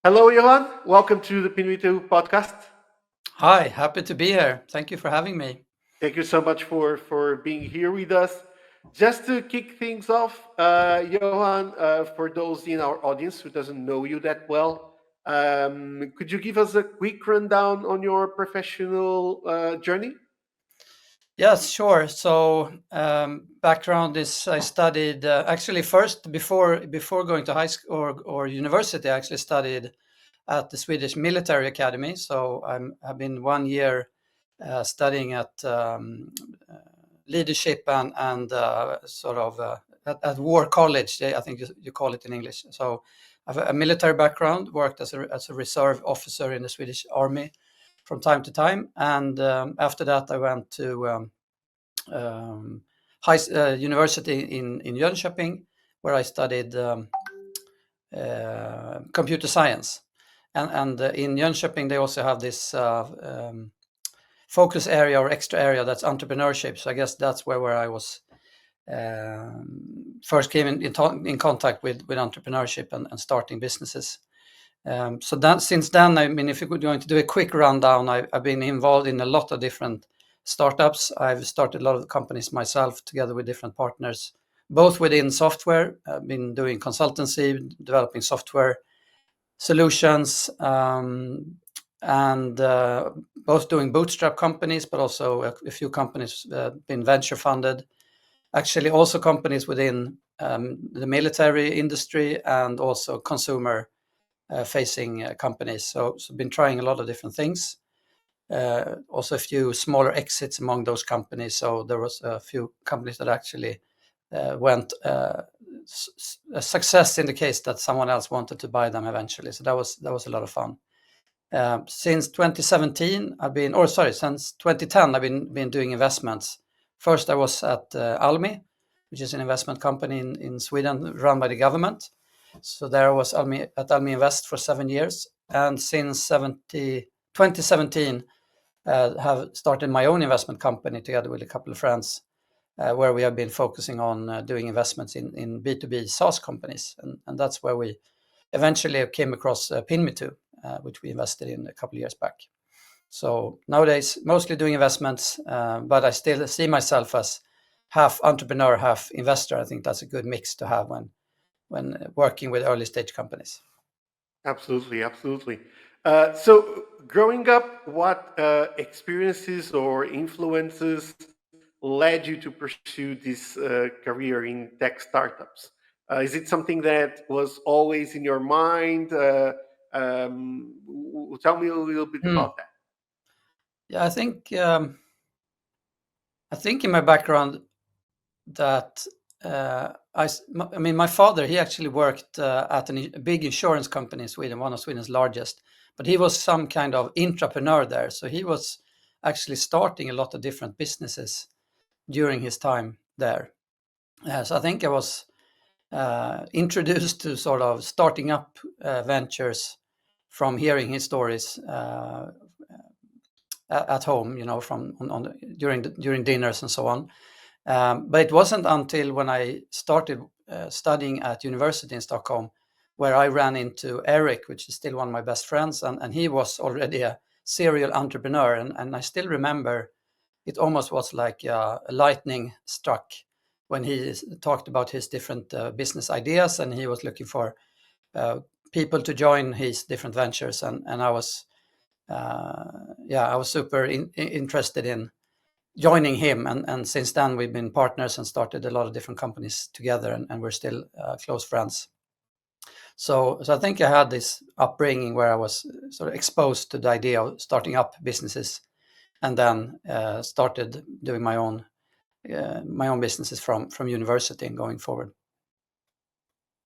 Hello, Johan. Welcome to the PinMeTo Podcast. Hi, happy to be here. Thank you for having me. Thank you so much for being here with us. Just to kick things off, Johan, for those in our audience who doesn't know you that well, could you give us a quick rundown on your professional journey? Yes, sure. So, background is I studied actually first before going to high school or university. I actually studied at the Swedish Military Academy. So I've been 1 year studying at leadership and sort of at War College. I think you call it in English. So I have a military background. Worked as a reserve officer in the Swedish Army from time to time, and after that I went to university in Jönköping, where I studied computer science. And in Jönköping, they also have this focus area or extra area that's entrepreneurship. So I guess that's where I was first came in contact with entrepreneurship and starting businesses. So that since then, I mean, if you're going to do a quick rundown, I've been involved in a lot of different startups. I've started a lot of companies myself together with different partners, both within software. I've been doing consultancy, developing software solutions, and both doing bootstrap companies, but also a few companies been venture funded. Actually, also companies within the military industry and also consumer facing companies. So been trying a lot of different things. Also a few smaller exits among those companies. So there was a few companies that actually went a success in the case that someone else wanted to buy them eventually. So that was a lot of fun. Since 2017, since 2010, I've been doing investments. First, I was at Almi, which is an investment company in Sweden run by the government. So there I was at Almi Invest for 7 years, and since 2017, have started my own investment company together with a couple of friends, where we have been focusing on doing investments in B2B SaaS companies, and that's where we eventually came across PinMeTo, which we invested in a couple of years back. So nowadays, mostly doing investments, but I still see myself as half entrepreneur, half investor. I think that's a good mix to have when working with early stage companies. Absolutely, absolutely. So, growing up, what experiences or influences led you to pursue this career in tech startups? Is it something that was always in your mind? Tell me a little bit Hmm. about that. Yeah, I think in my background that I mean, my father, he actually worked at a big insurance company in Sweden, one of Sweden's largest, but he was some kind of entrepreneur there. So he was actually starting a lot of different businesses during his time there. So I think I was introduced to sort of starting up ventures from hearing his stories at home, from during dinners and so on. But it wasn't until when I started studying at university in Stockholm where I ran into Eric, which is still one of my best friends, and he was already a serial entrepreneur. And I still remember it almost was like a lightning struck when he talked about his different business ideas, and he was looking for people to join his different ventures. And I was, I was super interested in joining him, and since then we've been partners and started a lot of different companies together, and we're still close friends. So I think I had this upbringing where I was sort of exposed to the idea of starting up businesses, and then started doing my own businesses from university and going forward.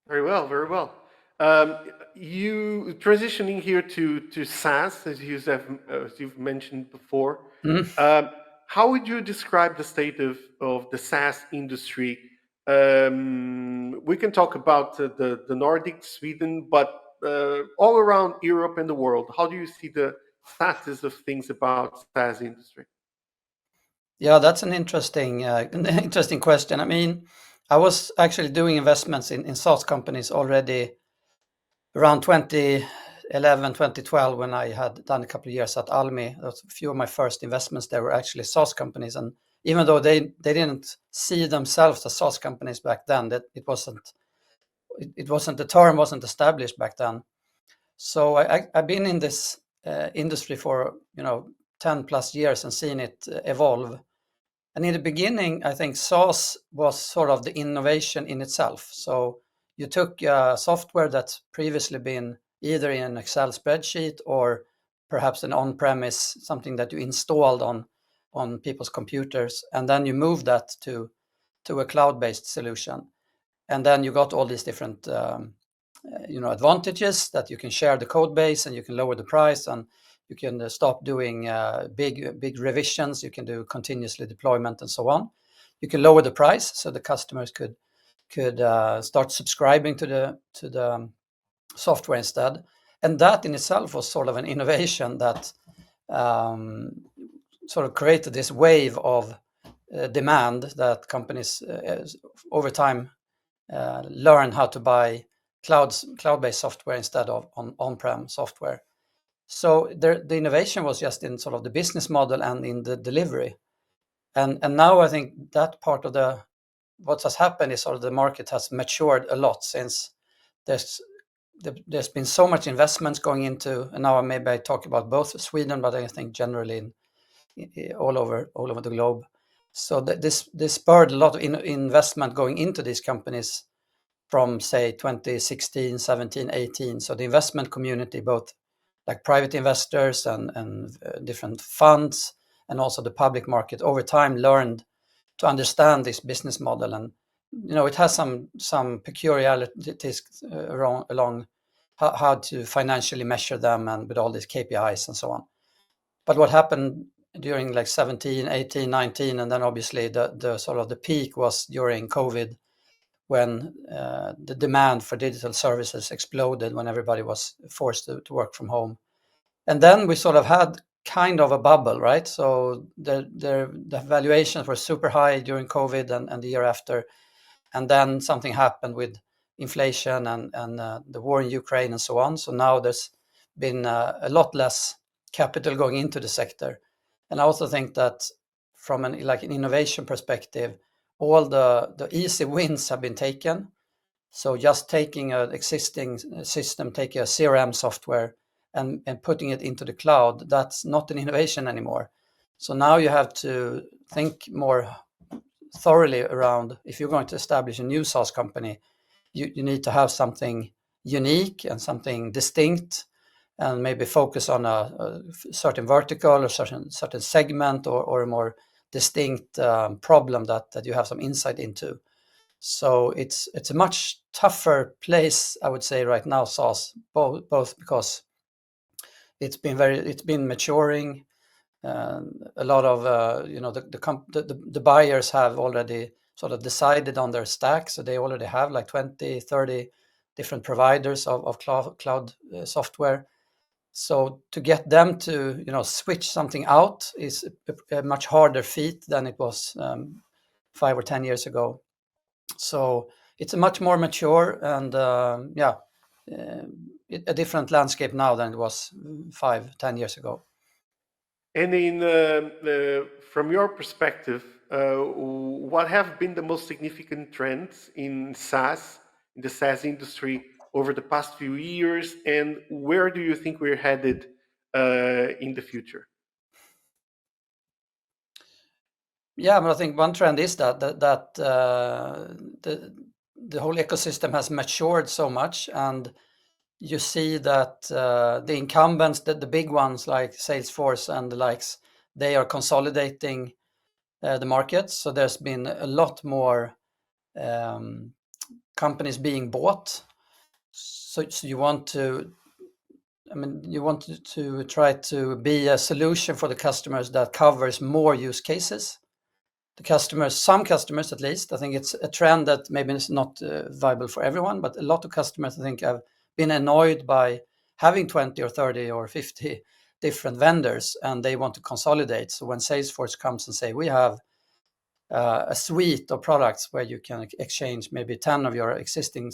Very well, very well. You transitioning here to SaaS, as you've mentioned before. Mhm. Um, how would you describe the state of the SaaS industry? We can talk about the Nordic, Sweden, but all around Europe and the world. How do you see the status of things about SaaS industry? Yeah, that's an interesting an interesting question. I mean, I was actually doing investments in SaaS companies already around 2011, 2012, when I had done a couple of years at Almi, a few of my first investments there were actually SaaS companies. And even though they didn't see themselves as SaaS companies back then, that it wasn't the term wasn't established back then. So I've been in this industry for 10 plus years and seen it evolve. And in the beginning, I think SaaS was sort of the innovation in itself. So you took software that's previously been either in an Excel spreadsheet or perhaps an on-premise, something that you installed on people's computers, and then you moved that to a cloud-based solution. And then you got all these different advantages, that you can share the code base and you can lower the price, and you can stop doing big revisions. You can do continuously deployment and so on. You can lower the price so the customers could start subscribing to the software instead. And that in itself was sort of an innovation that sort of created this wave of demand that companies over time learn how to buy cloud-based software instead of on-prem software. So the innovation was just in sort of the business model and in the delivery. And now I think that part of what has happened is sort of the market has matured a lot, since there's been so much investments going into, and now maybe I talk about both Sweden, but I think generally all over the globe. So this spurred a lot of investment going into these companies from, say, 2016, 17, 18. So the investment community, both like private investors and different funds, and also the public market, over time learned to understand this business model. And it has some peculiarities along how to financially measure them, and with all these KPIs and so on. But what happened during like 17, 18, 19, and then obviously the sort of the peak was during COVID, when the demand for digital services exploded, when everybody was forced to work from home. And then we sort of had kind of a bubble, right? So the valuations were super high during COVID and the year after. And then something happened with inflation and the war in Ukraine and so on. So now there's been a lot less capital going into the sector. And I also think that from an innovation perspective, all the easy wins have been taken. So just taking an existing system, taking a CRM software and putting it into the cloud, that's not an innovation anymore. So now you have to think more thoroughly around, if you're going to establish a new SaaS company, you need to have something unique and something distinct, and maybe focus on a certain vertical or certain segment, or a more distinct problem that you have some insight into. So it's a much tougher place, I would say, right now, SaaS, both because it's been maturing. A lot of the buyers have already sort of decided on their stack, so they already have like 20, 30 different providers of cloud software. So to get them to switch something out is a much harder feat than it was 5 or 10 years ago. So it's a much more mature and a different landscape now than it was 5, 10 years ago. And from your perspective, what have been the most significant trends in SaaS, in the SaaS industry over the past few years, and where do you think we're headed in the future? Yeah, but I think one trend is that the whole ecosystem has matured so much, and you see that the incumbents, the big ones like Salesforce and the likes, they are consolidating the market. So there's been a lot more companies being bought. So you want to try to be a solution for the customers that covers more use cases. Some customers at least, I think it's a trend that maybe is not viable for everyone, but a lot of customers, I think, have been annoyed by having 20 or 30 or 50 different vendors, and they want to consolidate. So when Salesforce comes and say, we have a suite of products where you can exchange maybe 10 of your existing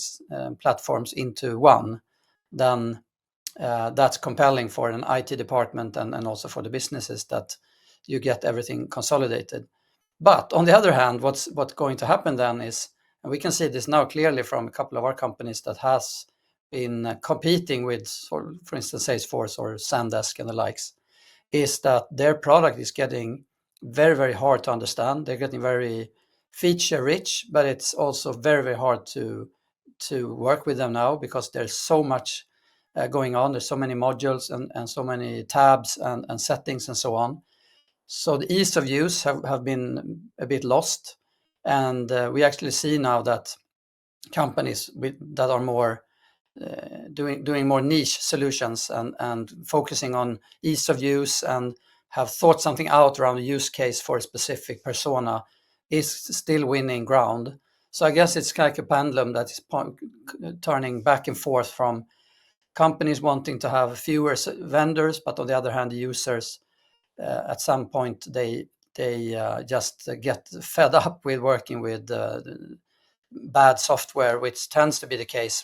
platforms into one, then that's compelling for an IT department and also for the businesses, that you get everything consolidated. But on the other hand, what's going to happen then is, and we can see this now clearly from a couple of our companies that has been competing with, for instance, Salesforce or Zendesk and the likes, is that their product is getting very, very hard to understand. They're getting very feature rich, but it's also very, very hard to work with them now, because there's so much going on. There's so many modules and so many tabs and settings and so on. So the ease of use have been a bit lost. And we actually see now that companies that are more doing more niche solutions and focusing on ease of use and have thought something out around a use case for a specific persona is still winning ground. So I guess it's like a pendulum that is turning back and forth from companies wanting to have fewer vendors, but on the other hand, the users at some point they just get fed up with working with bad software, which tends to be the case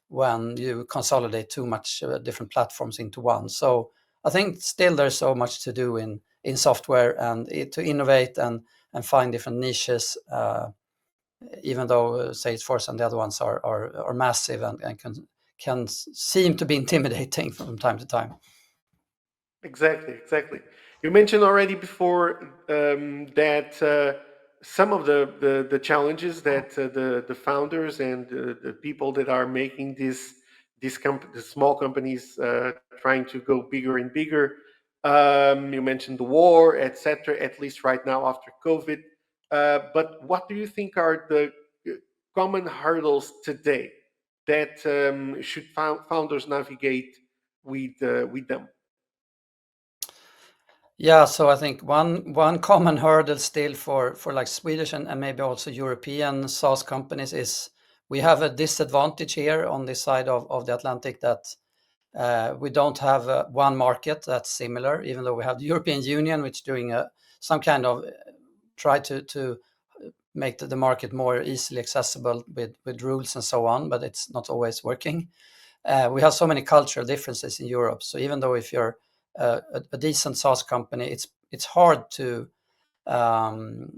when you consolidate too much different platforms into one. So I think still there's so much to do in software and to innovate and find different niches, even though Salesforce and the other ones are massive and can seem to be intimidating from time to time. Exactly. You mentioned already before that some of the challenges that the founders and the people that are making the small companies trying to go bigger and bigger. You mentioned the war, etc. At least right now after COVID. But what do you think are the common hurdles today that should founders navigate with them? Yeah, so I think one common hurdle still for like Swedish and maybe also European SaaS companies is we have a disadvantage here on this side of the Atlantic, that we don't have one market that's similar, even though we have the European Union, which doing some kind of try to make the market more easily accessible with rules and so on, but it's not always working. We have so many cultural differences in Europe. So even though if you're a decent SaaS company, it's hard to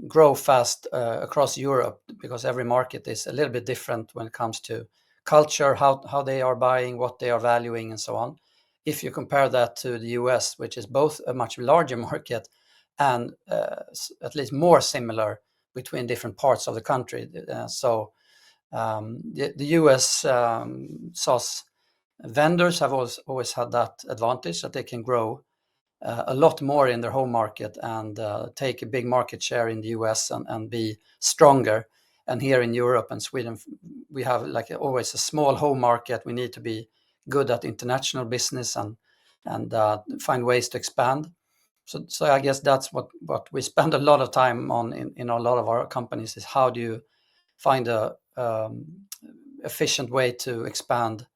grow fast across Europe, because every market is a little bit different when it comes to culture, how they are buying, what they are valuing, and so on. If you compare that to the US, which is both a much larger market and at least more similar between different parts of the country. The US SaaS vendors have always had that advantage, that they can grow a lot more in their home market and take a big market share in the US and be stronger. And here in Europe and Sweden, we have like always a small home market. We need to be good at international business and find ways to expand. So I guess that's what we spend a lot of time on in a lot of our companies, is how do you find a efficient way to expand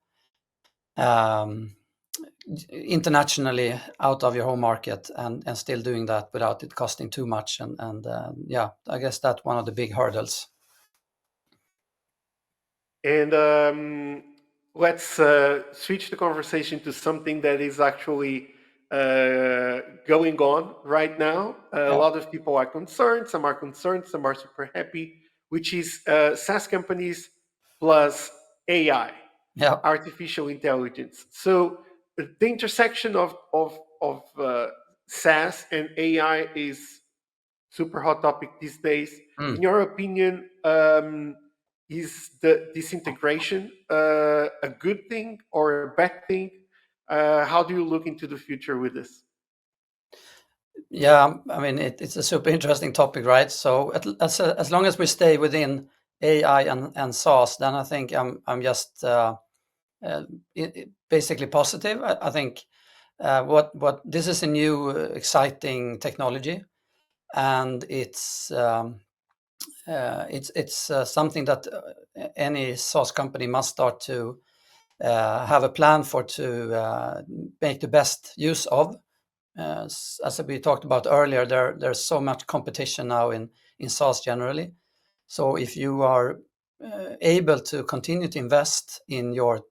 internationally out of your home market and still doing that without it costing too much. And I guess that's one of the big hurdles. And let's switch the conversation to something that is actually going on right now. A lot of people are concerned, some are concerned, some are super happy, which is SaaS companies plus AI, artificial intelligence. So the intersection of SaaS and AI is super hot topic these days. In your opinion, is this integration a good thing or a bad thing? How do you look into the future with this? Yeah, I mean, it's a super interesting topic, right? So as long as we stay within AI and SaaS, then I think I'm just basically positive. I think what this is a new exciting technology, and it's something that any SaaS company must start to have a plan for, to make the best use of. As we talked about earlier, there's so much competition now in SaaS generally. So if you are able to continue to invest in your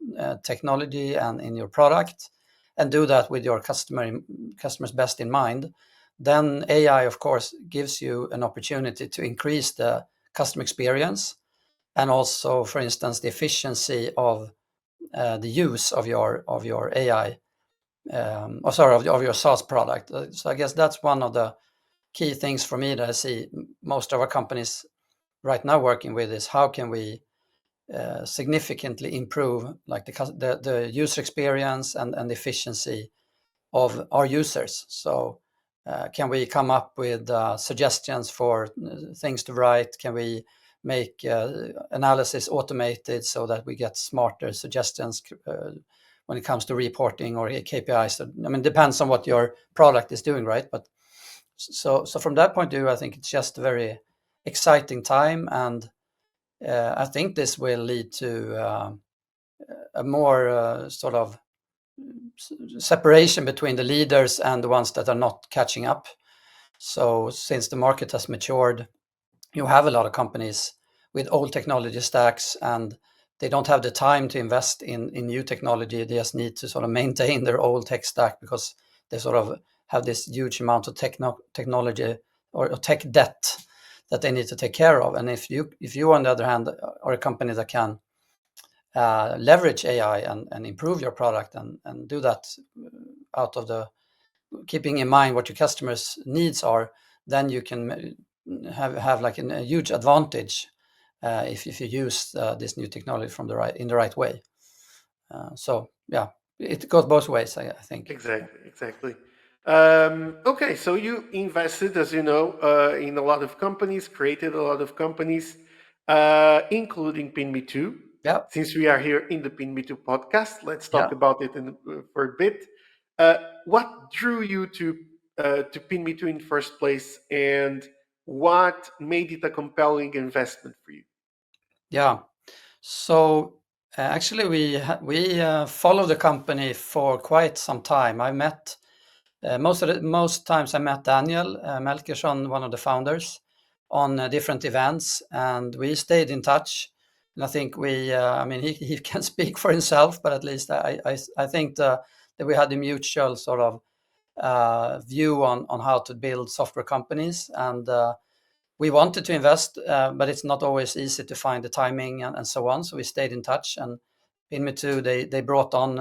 technology and in your product, and do that with your customer's best in mind, then AI, of course, gives you an opportunity to increase the customer experience, and also, for instance, the efficiency of the use of your AI, of your SaaS product. So I guess that's one of the key things for me that I see most of our companies right now working with, is how can we significantly improve like the user experience and the efficiency of our users. So can we come up with suggestions for things to write? Can we make analysis automated so that we get smarter suggestions when it comes to reporting or KPIs? I mean, it depends on what your product is doing, right? But so from that point of view, I think it's just a very exciting time, and I think this will lead to a more sort of separation between the leaders and the ones that are not catching up. So since the market has matured, you have a lot of companies with old technology stacks, and they don't have the time to invest in new technology. They just need to sort of maintain their old tech stack because they sort of have this huge amount of technology or tech debt that they need to take care of. And if you on the other hand are a company that can leverage AI and improve your product and do that out of the keeping in mind what your customers' needs are, then you can have like a huge advantage if you use this new technology in the right way. So yeah, it goes both ways, I think. Exactly. Okay, so you invested, as you know, in a lot of companies, created a lot of companies, including PinMeTo. Yeah, Since we are here in the PinMeTo podcast, let's yeah. talk about it for a bit. What drew you to PinMeTo in first place, and what made it a compelling investment for you? Yeah. So actually, we follow the company for quite some time. I met most times I met Daniel Melkersson, one of the founders, on different events, and we stayed in touch. And I think I mean, he can speak for himself, but at least I think that we had a mutual sort of view on how to build software companies, and we wanted to invest, but it's not always easy to find the timing and so on. So we stayed in touch, and PinMeTo, they brought on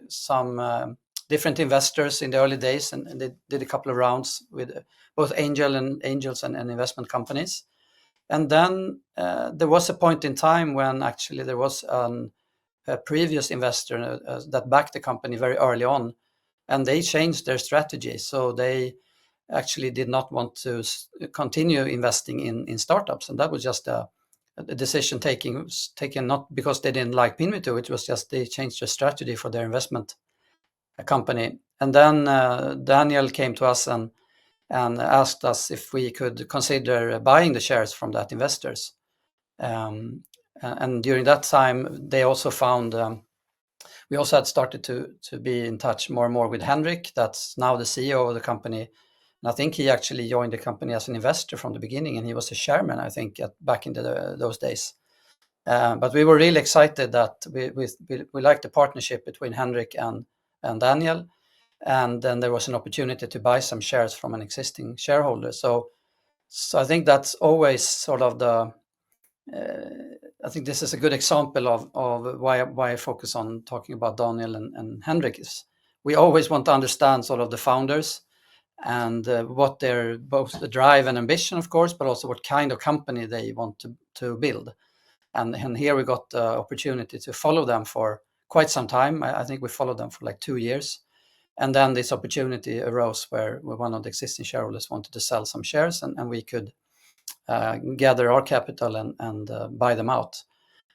some different investors in the early days, and they did a couple of rounds with both angels and investment companies. And then there was a point in time when actually there was a previous investor that backed the company very early on, and they changed their strategy. So they actually did not want to continue investing in startups, and that was just a decision taken not because they didn't like PinMeTo. It was just they changed their strategy for their investment company. And then Daniel came to us and asked us if we could consider buying the shares from that investors. And during that time, they also found we also had started to be in touch more and more with Henrik, that's now the CEO of the company. And I think he actually joined the company as an investor from the beginning, and he was a chairman, I think, back in those days. But we were really excited that we liked the partnership between Henrik and Daniel, and then there was an opportunity to buy some shares from an existing shareholder. So I think that's always sort of I think this is a good example of why I focus on talking about Daniel and Henrik. Is we always want to understand sort of the founders and what their both the drive and ambition, of course, but also what kind of company they want to build. And here we got the opportunity to follow them for quite some time. I think we followed them for like 2 years. And then this opportunity arose where one of the existing shareholders wanted to sell some shares, and we could gather our capital and buy them out.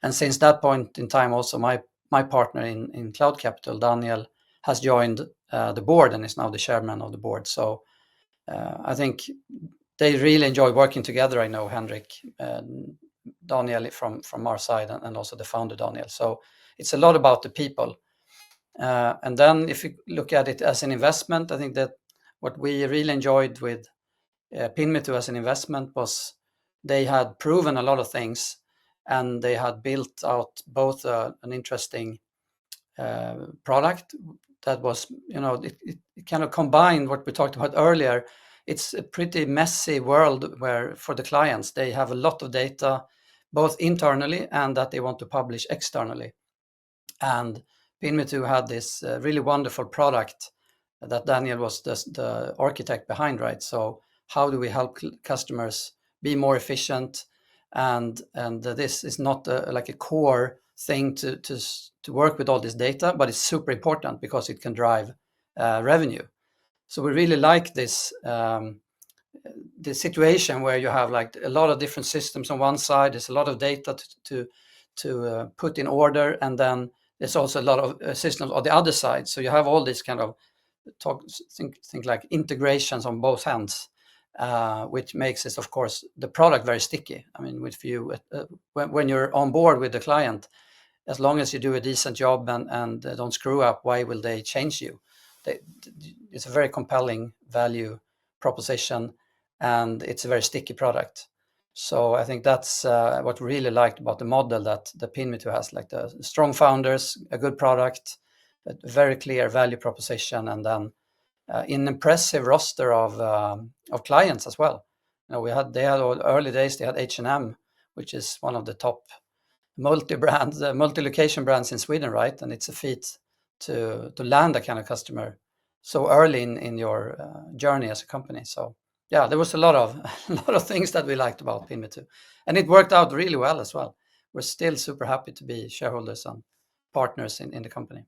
And since that point in time, also my partner in Cloud Capital, Daniel, has joined the board and is now the chairman of the board. So I think they really enjoy working together. I know Henrik, Daniel from our side, and also the founder Daniel. So it's a lot about the people. And then if you look at it as an investment, I think that what we really enjoyed with PinMeTo as an investment was they had proven a lot of things and they had built out both an interesting product that was, it kind of combined what we talked about earlier. It's a pretty messy world where for the clients, they have a lot of data, both internally and that they want to publish externally. And PinMeTo had this really wonderful product that Daniel was the architect behind, right? So how do we help customers be more efficient? And this is not like a core thing to work with all this data, but it's super important because it can drive revenue. So we really like this the situation where you have like a lot of different systems on one side. There's a lot of data to put in order, and then there's also a lot of systems on the other side. So you have all these kind of think like integrations on both hands, which makes it, of course, the product very sticky. I mean, with you when you're on board with the client, as long as you do a decent job and don't screw up, why will they change you? It's a very compelling value proposition, and it's a very sticky product. So I think that's what we really liked about the model that the PinMeTo has, like the strong founders, a good product, a very clear value proposition, and then an impressive roster of clients as well. They had early days. They had H&M, which is one of the top multi-location brands in Sweden, right? And it's a feat to land that kind of customer so early in your journey as a company. So yeah, there was a lot of things that we liked about PinMeTo, and it worked out really well as well. We're still super happy to be shareholders and partners in the company.